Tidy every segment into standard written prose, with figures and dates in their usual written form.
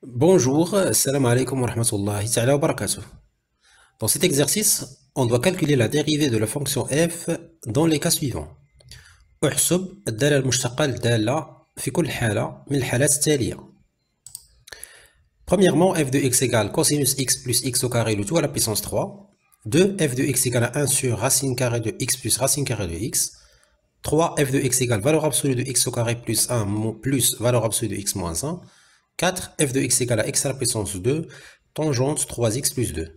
Bonjour, salam alaikum wa rahmatullahi ta'ala wa barakatuh. Dans cet exercice, on doit calculer la dérivée de la fonction f dans les cas suivants. احسب الدالة المشتقة للدالة في كل حالة من الحالات التالية. Premièrement, f de x égale cosinus x plus x au carré le tout à la puissance 3. 2, f de x égale 1 sur racine carrée de x plus racine carrée de x. 3, f de x égale valeur absolue de x au carré plus 1 plus valeur absolue de x moins 1. 4, f de x égale à x à la puissance 2, tangente 3x plus 2.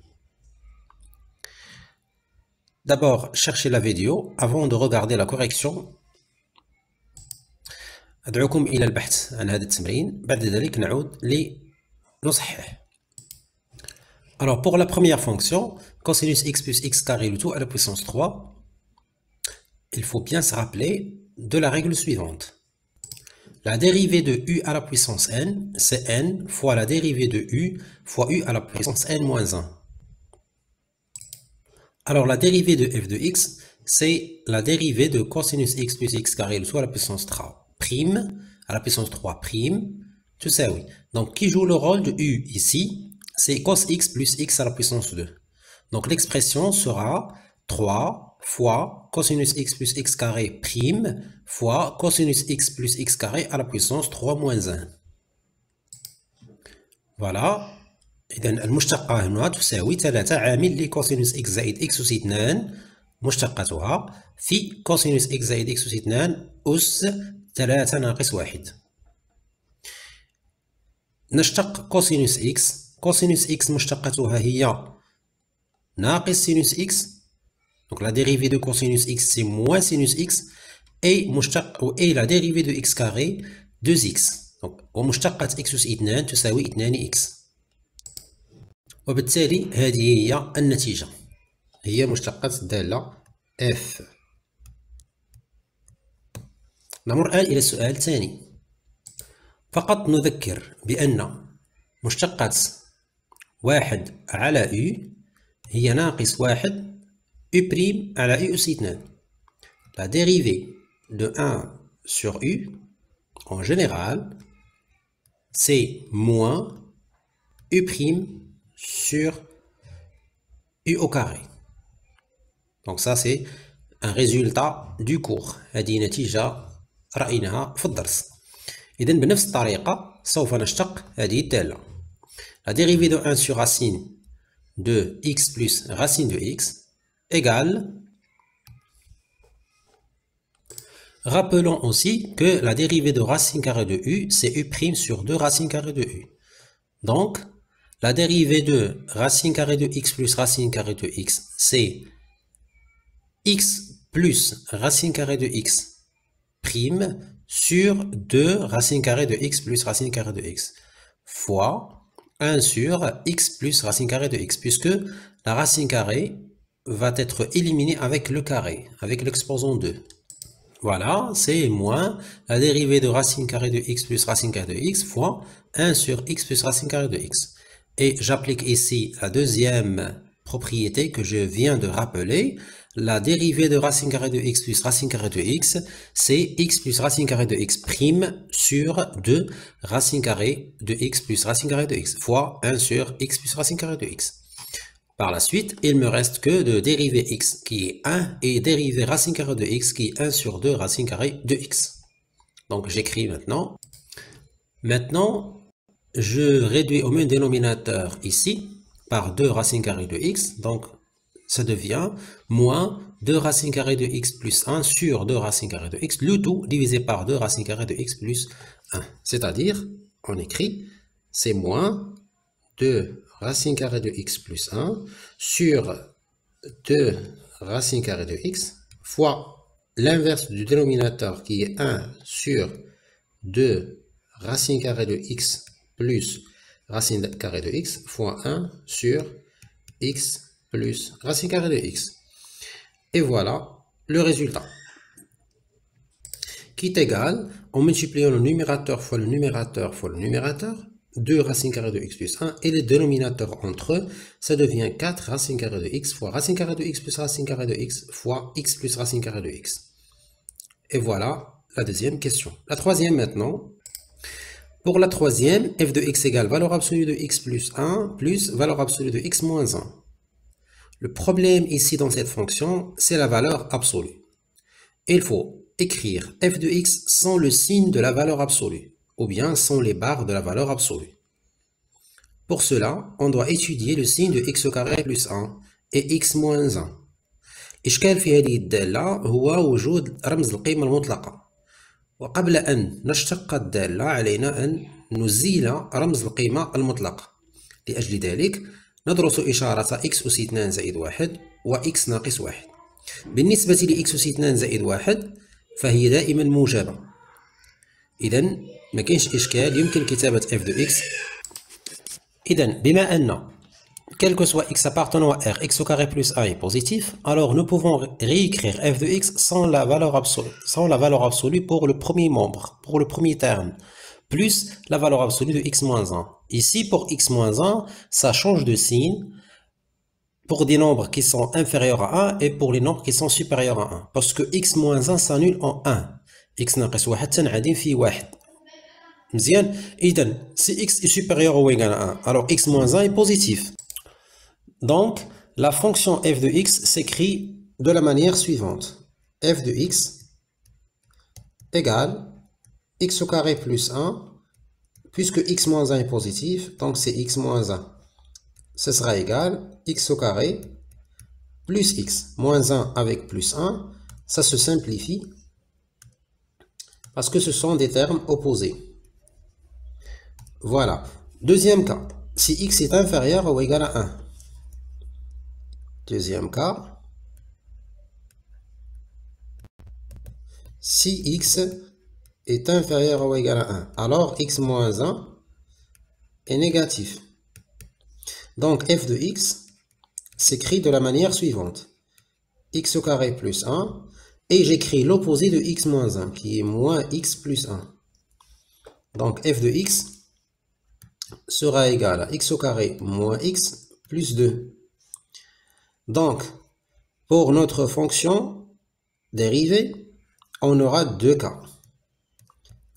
D'abord, cherchez la vidéo avant de regarder la correction. أدعوكم إلى البحث عن هذا التمرين. بعد ذلك نعود لنصحح. Alors, pour la première fonction, cosinus x plus x carré le tout à la puissance 3, il faut bien se rappeler de la règle suivante. La dérivée de u à la puissance n, c'est n fois la dérivée de u fois u à la puissance n moins 1. Alors, la dérivée de f de x, c'est la dérivée de cosinus x plus x carré le tout à la puissance 3 prime, à la puissance 3 prime, tout ça oui. Donc, qui joue le rôle de u ici, c'est cos x plus x à la puissance 2. Donc, l'expression sera 3 fois cosinus x plus x carré prime fois cosinus x plus x carré à la puissance 3 moins 1. Voilà. إذا المشتقة هنا تساوي 3 عامل لكوسينوس إكس زائد إكس أس 2 مشتقتها في كوسينوس إكس زائد إكس أس 2 أس 3 ناقص 1. نشتق كوسينوس إكس. كوسينوس إكس مشتقتها هي ناقص سينوس إكس. Donc la dérivée de cosinus x c'est moins sinus x et la dérivée de x carré 2x. Donc ومشتقة x أس 2 تساوي 2x. وبالتالي هذه هي النتيجة، هي مشتقة الدالة f. نمر الآن إلى السؤال الثاني. فقط نذكر بأن مشتقة 1 على u هي ناقص 1 u' على u أس 2. La dérivée de 1 sur u, en général, c'est moins u' sur u au carré. Donc ça c'est un résultat du cours. هذه نتيجة رأيناها في الدرس. إذن بنفس الطريقة سوف نشتق هذه الدالة. La dérivée de 1 sur racine de x plus racine de x égale. Rappelons aussi que la dérivée de racine carrée de u c'est u' sur 2 racine carrée de u. Donc la dérivée de racine carrée de x plus racine carrée de x, c'est x plus racine carrée de x prime sur 2 racine carrée de x plus racine carrée de x fois 1 sur x plus racine carrée de x, puisque la racine carrée va être éliminée avec le carré, avec l'exposant 2. Voilà, c'est moins la dérivée de racine carrée de x plus racine carrée de x fois 1 sur x plus racine carrée de x. Et j'applique ici la deuxième propriété que je viens de rappeler. La dérivée de racine carrée de x plus racine carrée de x, c'est x plus racine carrée de x prime sur 2 racine carrée de x plus racine carrée de x fois 1 sur x plus racine carrée de x. Par la suite, il me reste que de dériver x qui est 1 et dériver racine carrée de x qui est 1 sur 2 racine carrée de x. Donc j'écris maintenant. Maintenant, je réduis au même dénominateur ici par 2 racine carrée de x. Donc ça devient moins 2 racine carrée de x plus 1 sur 2 racine carrée de x, le tout divisé par 2 racine carrée de x plus 1. C'est-à-dire, on écrit, c'est moins 2 racine carrée de x plus 1 sur 2 racine carrée de x fois l'inverse du dénominateur qui est 1 sur 2 racine carrée de x plus racine carrée de x fois 1 sur x plus racine carrée de x. Et voilà le résultat, qui est égal, en multipliant le numérateur fois le numérateur fois le numérateur, 2 racine carrée de x plus 1, et les dénominateurs entre eux, ça devient 4 racine carrée de x fois racine carrée de x plus racine carrée de x fois x plus racine carrée de x. Et voilà la deuxième question. La troisième maintenant. Pour la troisième, f de x égale valeur absolue de x plus 1 plus valeur absolue de x moins 1. Le problème ici dans cette fonction, c'est la valeur absolue. Il faut écrire f de x sans le signe de la valeur absolue, ou bien sans les barres de la valeur absolue. Pour cela, on doit étudier le signe de x au carré plus 1 et x moins 1. الإشكال في هذه الدالة هو وجود رمز القيمة المطلقة. وقبل أن نشتق الدالة علينا أن نزيل رمز القيمة المطلقة. لأجل ذلك ندرس إشارة x أس 2 زائد 1 و x ناقص 1. بالنسبة ل x أس 2 زائد 1 فهي دائما موجبة. إذا ما كاينش إشكال، يمكن كتابة f de x. إذا بما أن quel que soit x appartenant à R, x au carré plus 1 est positif, alors nous pouvons réécrire f de x sans la valeur absolue pour le premier membre, pour le premier terme, plus la valeur absolue de x moins 1. Ici, pour x moins 1, ça change de signe pour des nombres qui sont inférieurs à 1 et pour les nombres qui sont supérieurs à 1. Parce que x moins 1 s'annule en 1. x ناقص 1 تنعدم في 1. مزيان؟ إذا si x est supérieur ou égal à 1, alors x moins 1 est positif. Donc, la fonction f de x s'écrit de la manière suivante. f de x égale x au carré plus 1, puisque x moins 1 est positif, donc c'est x moins 1. Ce sera égal x au carré plus x. Moins 1 avec plus 1, ça se simplifie parce que ce sont des termes opposés. Voilà. Deuxième cas, si x est inférieur ou égal à 1. Deuxième cas, si x est inférieur ou égal à 1, alors x moins 1 est négatif. Donc f de x s'écrit de la manière suivante. X au carré plus 1, et j'écris l'opposé de x moins 1, qui est moins x plus 1. Donc f de x sera égal à x au carré moins x plus 2. Donc, pour notre fonction dérivée, on aura deux cas.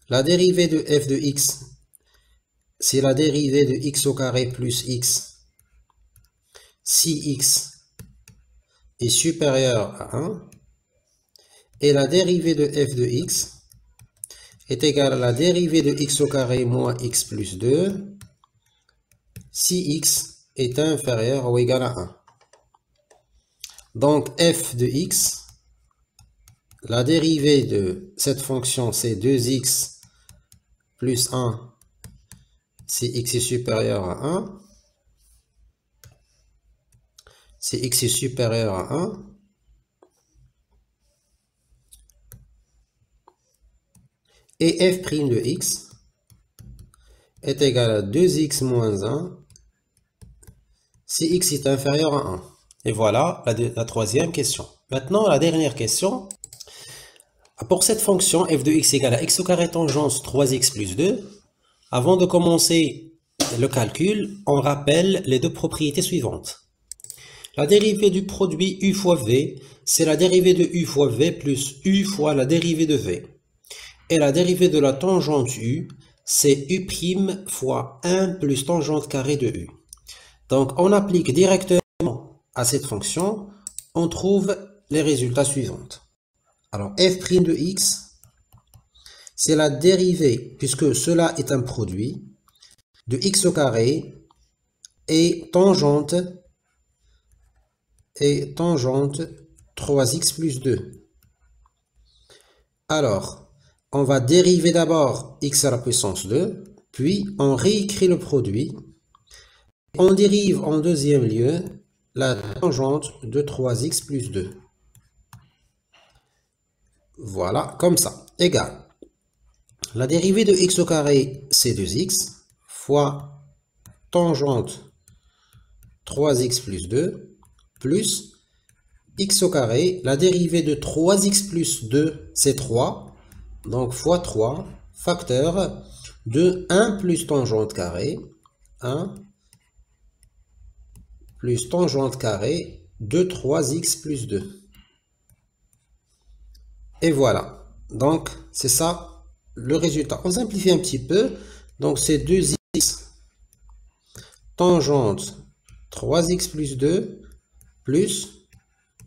La dérivée de f de x, c'est la dérivée de x au carré plus x si x est supérieur à 1. Et la dérivée de f de x est égale à la dérivée de x au carré moins x plus 2 si x est inférieur ou égal à 1. Donc f de x, la dérivée de cette fonction c'est 2x plus 1 si x est supérieur à 1. Si x est supérieur à 1. Et f' de x est égal à 2x moins 1 si x est inférieur à 1. Et voilà la troisième question. Maintenant, la dernière question. Pour cette fonction f de x égale à x au carré tangente 3x plus 2, avant de commencer le calcul, on rappelle les deux propriétés suivantes. La dérivée du produit u fois v, c'est la dérivée de u fois v plus u fois la dérivée de v. Et la dérivée de la tangente u, c'est u' fois 1 plus tangente carrée de u. Donc, on applique directement à cette fonction, on trouve les résultats suivants. Alors, f' de x, c'est la dérivée, puisque cela est un produit, de x au carré et tangente 3x plus 2. Alors, on va dériver d'abord x à la puissance 2, puis on réécrit le produit. On dérive en deuxième lieu la tangente de 3x plus 2. Voilà, comme ça, égal. La dérivée de x au carré, c'est 2x, fois tangente 3x plus 2, plus x au carré, la dérivée de 3x plus 2, c'est 3, donc fois 3, facteur de 1 plus tangente carrée, 1 plus tangente carrée de 3x plus 2. Et voilà, donc c'est ça le résultat. On simplifie un petit peu, Donc c'est 2x tangente 3x plus 2 plus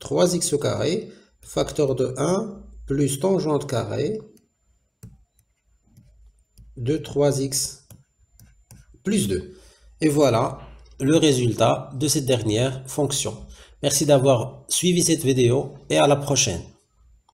3x au carré, facteur de 1 plus tangente carré de 3x plus 2. Et voilà le résultat de cette dernière fonction. Merci d'avoir suivi cette vidéo et à la prochaine.